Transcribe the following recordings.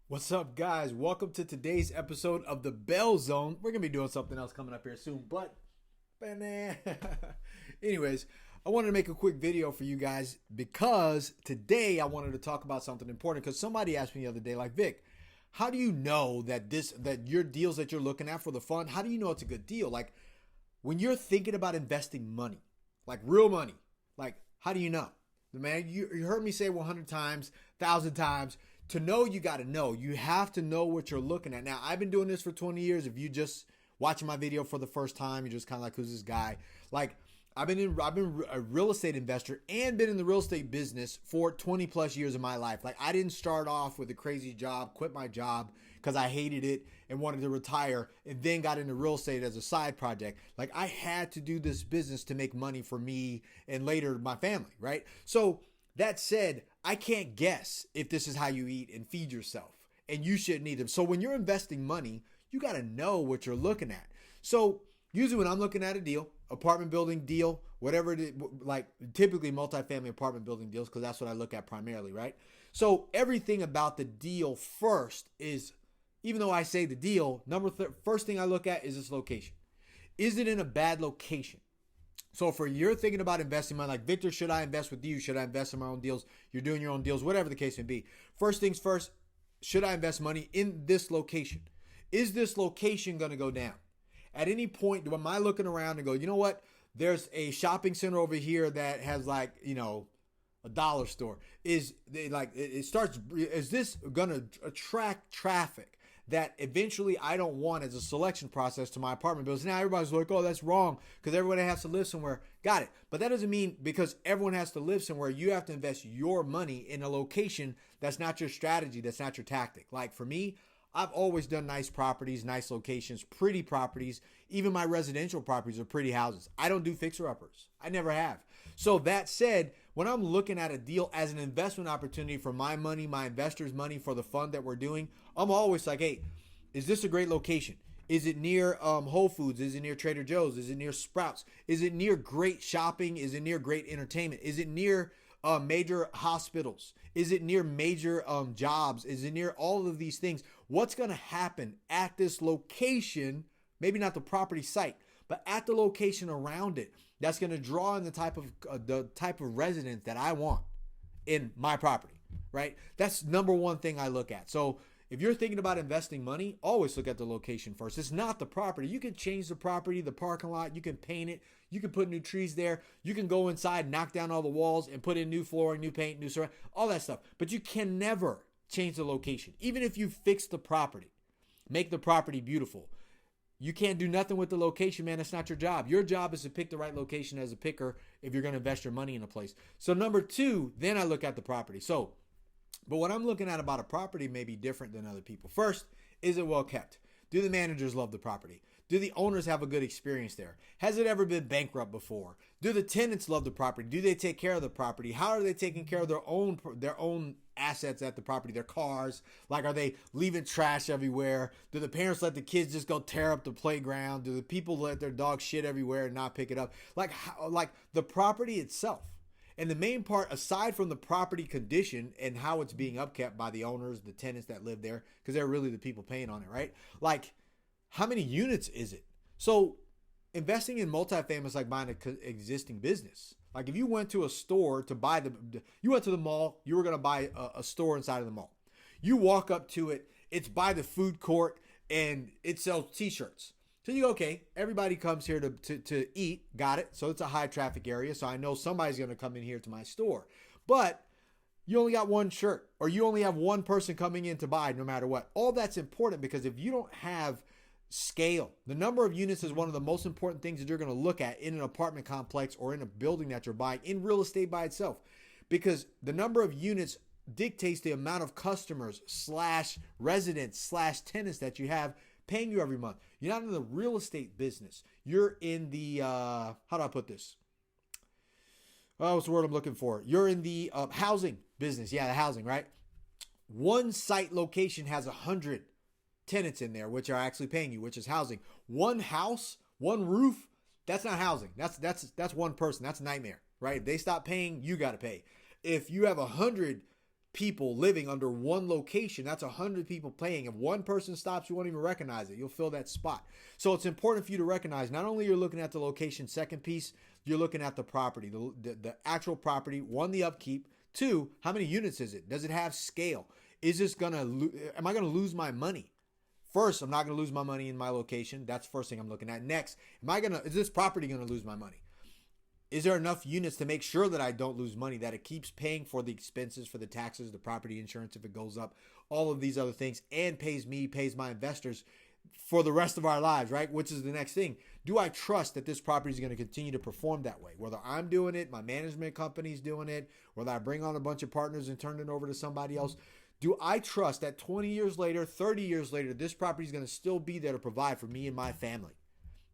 What's up, guys? Welcome to today's episode of the Bell Zone. We're gonna be doing something else coming up here soon, but anyways, I wanted to make a quick video for you guys because today I wanted to talk about something important. Because somebody asked me the other day, like, Vic, how do you know that your deals that you're looking at for the fund, how do you know it's a good deal? Like, when you're thinking about investing money, like real money, like, how do you know? Man, you heard me say 100 times, 1,000 times. To know, you got to know. You have to know what you're looking at. Now, I've been doing this for 20 years. If you just watching my video for the first time, you're just kind of like, who's this guy? Like, I've been a real estate investor and been in the real estate business for 20 plus years of my life. Like, I didn't start off with a crazy job, quit my job because I hated it and wanted to retire, and then got into real estate as a side project. Like, I had to do this business to make money for me and later my family, right? So that said, I can't guess if this is how you eat and feed yourself, and you shouldn't either. So when you're investing money, you got to know what you're looking at. So usually when I'm looking at a deal, apartment building deal, whatever it is, like typically multifamily apartment building deals, because that's what I look at primarily, right? So everything about the deal first is, even though I say the deal, first thing I look at is its location. Is it in a bad location? So for you're thinking about investing money, like, Victor, should I invest with you? Should I invest in my own deals? You're doing your own deals, whatever the case may be. First things first, should I invest money in this location? Is this location going to go down? At any point, am I looking around and go, you know what? There's a shopping center over here that has, like, a dollar store. Is this going to attract traffic that eventually I don't want as a selection process to my apartment buildings? Now everybody's like, oh, that's wrong because everybody has to live somewhere. Got it. But that doesn't mean because everyone has to live somewhere, you have to invest your money in a location that's not your strategy, that's not your tactic. Like for me, I've always done nice properties, nice locations, pretty properties. Even my residential properties are pretty houses. I don't do fixer-uppers. I never have. So that said, when I'm looking at a deal as an investment opportunity for my money, my investors' money for the fund that we're doing, I'm always like, hey, is this a great location? Is it near Whole Foods? Is it near Trader Joe's? Is it near Sprouts? Is it near great shopping? Is it near great entertainment? Is it near major hospitals? Is it near major jobs? Is it near all of these things? What's going to happen at this location? Maybe not the property site, but at the location around it. That's going to draw in the type of residents that I want in my property, right? That's number one thing I look at. So if you're thinking about investing money, always look at the location first. It's not the property. You can change the property, the parking lot. You can paint it. You can put new trees there. You can go inside, knock down all the walls, and put in new flooring, new paint, new surround, all that stuff. But you can never change the location. Even if you fix the property, make the property beautiful, you can't do nothing with the location, man. That's not your job. Your job is to pick the right location as a picker if you're going to invest your money in a place. So number two, then I look at the property. But what I'm looking at about a property may be different than other people. First, is it well kept? Do the managers love the property? Do the owners have a good experience there? Has it ever been bankrupt before? Do the tenants love the property? Do they take care of the property? How are they taking care of their own assets at the property, their cars? Like, are they leaving trash everywhere? Do the parents let the kids just go tear up the playground? Do the people let their dogs shit everywhere and not pick it up? Like the property itself. And the main part, aside from the property condition and how it's being upkept by the owners, the tenants that live there, because they're really the people paying on it, right? Like, how many units is it? So investing in multifamily is like buying an existing business. Like, if you went to a store to buy you went to the mall, you were going to buy a store inside of the mall. You walk up to it, it's by the food court, and it sells t-shirts. So you go, okay, everybody comes here to eat. Got it. So it's a high traffic area. So I know somebody's going to come in here to my store. But you only got one shirt, or you only have one person coming in to buy no matter what. All that's important, because if you don't have scale, the number of units is one of the most important things that you're going to look at in an apartment complex or in a building that you're buying in real estate by itself. Because the number of units dictates the amount of customers / residents / tenants that you have paying you every month. You're not in the real estate business. You're in the, how do I put this? Oh, what's the word I'm looking for? You're in the housing business. Yeah, the housing, right? One site location has 100 tenants in there, which are actually paying you, which is housing. One house, one roof, that's not housing. That's one person. That's a nightmare, right? If they stop paying, you got to pay. If you have 100 people living under one location. That's 100 people paying. If one person stops, you won't even recognize it. You'll fill that spot. So it's important for you to recognize not only you're looking at the location, second piece, you're looking at the property, the actual property, one, the upkeep, two, how many units is it? Does it have scale? Am I going to lose my money? First, I'm not going to lose my money in my location. That's the first thing I'm looking at. Next, is this property going to lose my money? Is there enough units to make sure that I don't lose money, that it keeps paying for the expenses, for the taxes, the property insurance if it goes up, all of these other things, and pays my investors for the rest of our lives, right? Which is the next thing. Do I trust that this property is going to continue to perform that way? Whether I'm doing it, my management company's doing it, whether I bring on a bunch of partners and turn it over to somebody else, do I trust that 20 years later, 30 years later, this property is going to still be there to provide for me and my family?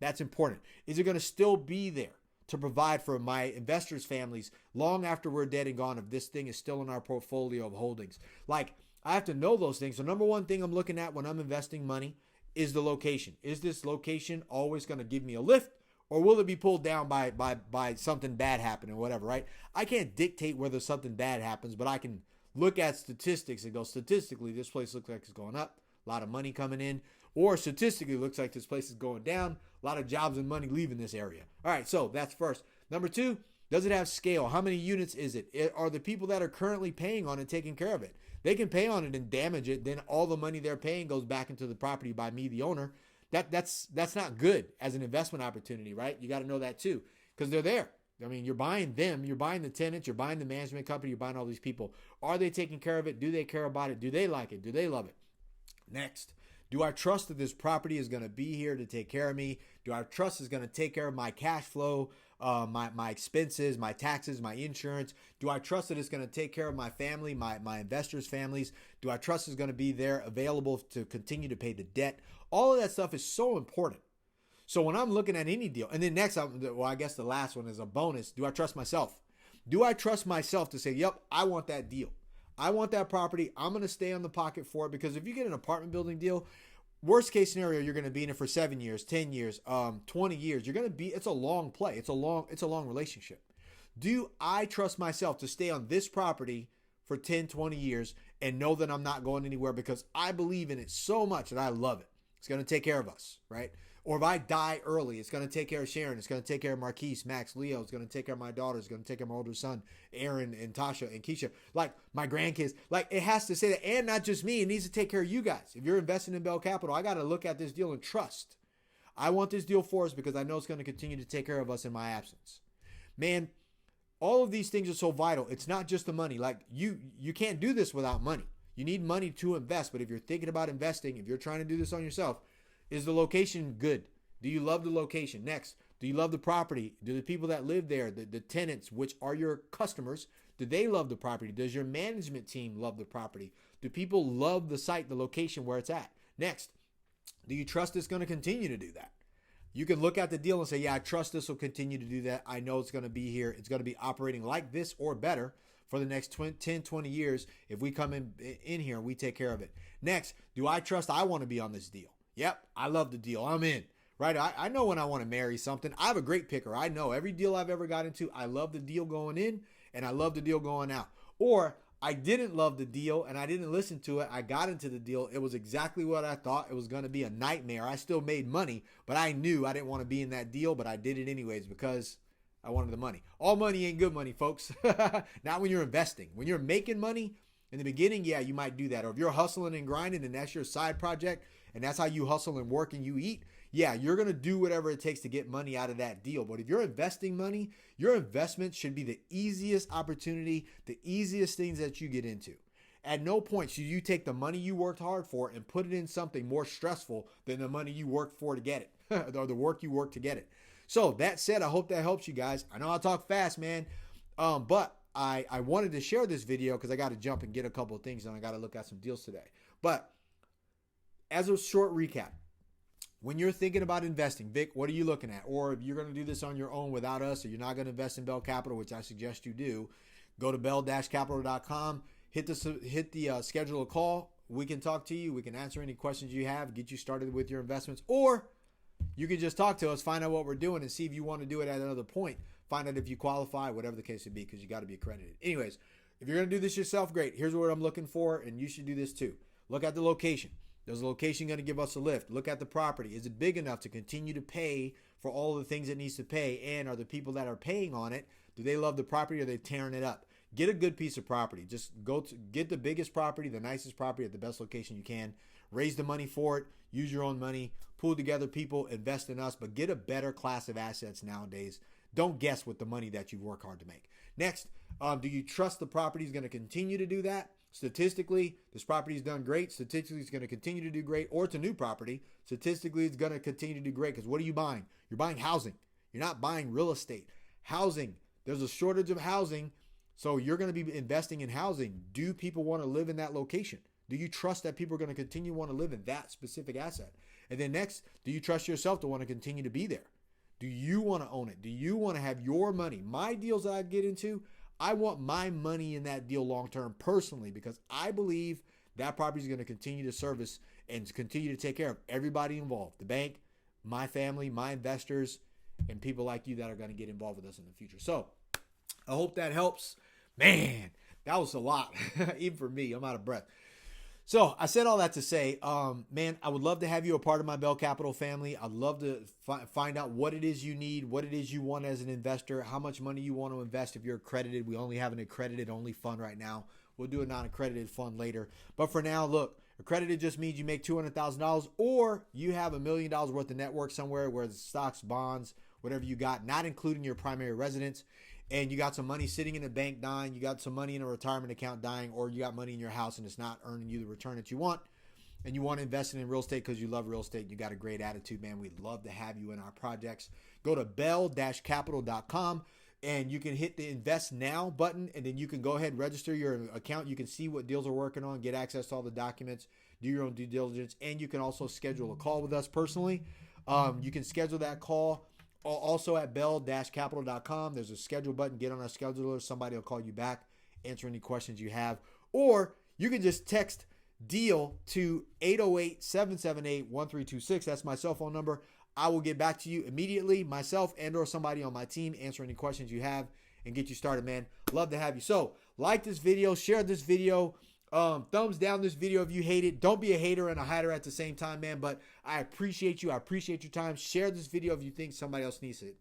That's important. Is it going to still be there to provide for my investors' families long after we're dead and gone if this thing is still in our portfolio of holdings? Like, I have to know those things. So number one thing I'm looking at when I'm investing money is the location. Is this location always going to give me a lift, or will it be pulled down by something bad happening or whatever, right? I can't dictate whether something bad happens, but I can look at statistics and go, statistically, this place looks like it's going up, a lot of money coming in, or statistically looks like this place is going down, a lot of jobs and money leaving this area. All right, so that's first. Number two, does it have scale? How many units is it? Are the people that are currently paying on it taking care of it? They can pay on it and damage it, then all the money they're paying goes back into the property by me, the owner. That's not good as an investment opportunity, right? You got to know that too, because they're there. I mean, you're buying them, you're buying the tenants, you're buying the management company, you're buying all these people. Are they taking care of it? Do they care about it? Do they like it? Do they love it? Next, do I trust that this property is going to be here to take care of me? Do I trust it's going to take care of my cash flow, my expenses, my taxes, my insurance? Do I trust that it's going to take care of my family, my investors' families? Do I trust it's going to be there available to continue to pay the debt? All of that stuff is so important. So when I'm looking at any deal, and then next, I guess the last one is a bonus. Do I trust myself? Do I trust myself to say, yep, I want that deal. I want that property. I'm going to stay on the pocket for it, because if you get an apartment building deal, worst case scenario, you're going to be in it for 7 years, 10 years, 20 years. It's a long play. It's a long relationship. Do I trust myself to stay on this property for 10, 20 years and know that I'm not going anywhere because I believe in it so much that I love it? It's going to take care of us, right? Or if I die early, it's going to take care of Sharon. It's going to take care of Marquise, Max, Leo. It's going to take care of my daughter. It's going to take care of my older son, Aaron, and Tasha, and Keisha. Like, my grandkids. Like, it has to say that. And not just me. It needs to take care of you guys. If you're investing in Bell Capital, I got to look at this deal and trust. I want this deal for us because I know it's going to continue to take care of us in my absence. Man, all of these things are so vital. It's not just the money. Like, you can't do this without money. You need money to invest. But if you're thinking about investing, if you're trying to do this on yourself, is the location good? Do you love the location? Next, do you love the property? Do the people that live there, the tenants, which are your customers, do they love the property? Does your management team love the property? Do people love the site, the location where it's at? Next, do you trust it's going to continue to do that? You can look at the deal and say, yeah, I trust this will continue to do that. I know it's going to be here. It's going to be operating like this or better for the next 10, 20 years if we come in here and we take care of it. Next, do I trust I want to be on this deal? Yep, I love the deal. I'm in. Right? I know when I want to marry something. I have a great picker. I know every deal I've ever got into, I love the deal going in and I love the deal going out. Or I didn't love the deal and I didn't listen to it. I got into the deal. It was exactly what I thought. It was going to be a nightmare. I still made money, but I knew I didn't want to be in that deal, but I did it anyways because I wanted the money. All money ain't good money, folks. Not when you're investing. When you're making money in the beginning, yeah, you might do that. Or if you're hustling and grinding and that's your side project and that's how you hustle and work and you eat, yeah, you're going to do whatever it takes to get money out of that deal. But if you're investing money, your investment should be the easiest opportunity, the easiest things that you get into. At no point should you take the money you worked hard for and put it in something more stressful than the money you worked for to get it, or the work you worked to get it. So that said, I hope that helps you guys. I know I talk fast, man, but I wanted to share this video because I got to jump and get a couple of things and I got to look at some deals today. But as a short recap, when you're thinking about investing, Vic, what are you looking at? Or if you're going to do this on your own without us, or you're not going to invest in Bell Capital, which I suggest you do, go to bell-capital.com, hit the schedule a call. We can talk to you. We can answer any questions you have, get you started with your investments. Or you can just talk to us, find out what we're doing, and see if you want to do it at another point. Find out if you qualify, whatever the case would be, because you got to be accredited. Anyways, If you're going to do this yourself, great. Here's what I'm looking for, and you should do this too. Look at the location. Is the location going to give us a lift? Look at the property. Is it big enough to continue to pay for all the things it needs to pay? And are the people that are paying on it, do they love the property or are they tearing it up? Get a good piece of property. Just get the biggest property, the nicest property at the best location you can. Raise the money for it. Use your own money. Pull together people. Invest in us. But get a better class of assets nowadays. Don't guess with the money that you work hard to make. Next, do you trust the property is going to continue to do that? Statistically, this property has done great. Statistically, it's going to continue to do great. Or it's a new property. Statistically, it's going to continue to do great because what are you buying? You're buying housing. You're not buying real estate. Housing. There's a shortage of housing, so you're going to be investing in housing. Do people want to live in that location? Do you trust that people are going to continue to want to live in that specific asset? And then next, do you trust yourself to want to continue to be there? Do you want to own it? Do you want to have your money? My deals that I get into, I want my money in that deal long term personally because I believe that property is going to continue to service and continue to take care of everybody involved. The bank, my family, my investors, and people like you that are going to get involved with us in the future. So I hope that helps. Man, that was a lot. Even for me, I'm out of breath. So I said all that to say, man, I would love to have you a part of my Bell Capital family. I'd love to find out what it is you need, what it is you want as an investor, how much money you want to invest if you're accredited. We only have an accredited only fund right now. We'll do a non-accredited fund later. But for now, look, accredited just means you make $200,000 or you have $1 million worth of net worth somewhere where the stocks, bonds, whatever you got, not including your primary residence. And you got some money sitting in a bank dying, you got some money in a retirement account dying, or you got money in your house and it's not earning you the return that you want, and you want to invest in real estate because you love real estate, you got a great attitude, man, we'd love to have you in our projects. Go to bell-capital.com and you can hit the invest now button, and then you can go ahead and register your account. You can see what deals are working on, get access to all the documents, do your own due diligence, and you can also schedule a call with us personally. You can schedule that call also at bell-capital.com. There's a schedule button. Get on our scheduler. Somebody will call you back, answer any questions you have. Or you can just text DEAL to 808-778-1326. That's my cell phone number. I will get back to you immediately, myself and or somebody on my team, answer any questions you have and get you started, man. Love to have you. So like this video, share this video. Thumbs down this video if you hate it. Don't be a hater and a hider at the same time, man. But I appreciate you. I appreciate your time. Share this video if you think somebody else needs to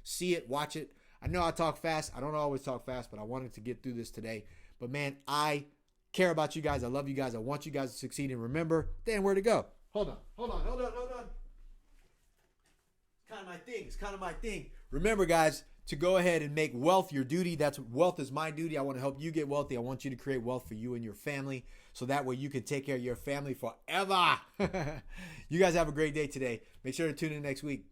see it, watch it. I know I talk fast. I don't always talk fast, but I wanted to get through this today. But man, I care about you guys. I love you guys. I want you guys to succeed. And remember, Dan, where to go? Hold on. It's kind of my thing. Remember, guys, to go ahead and make wealth your duty. Wealth is my duty. I want to help you get wealthy. I want you to create wealth for you and your family so that way you can take care of your family forever. You guys have a great day today. Make sure to tune in next week.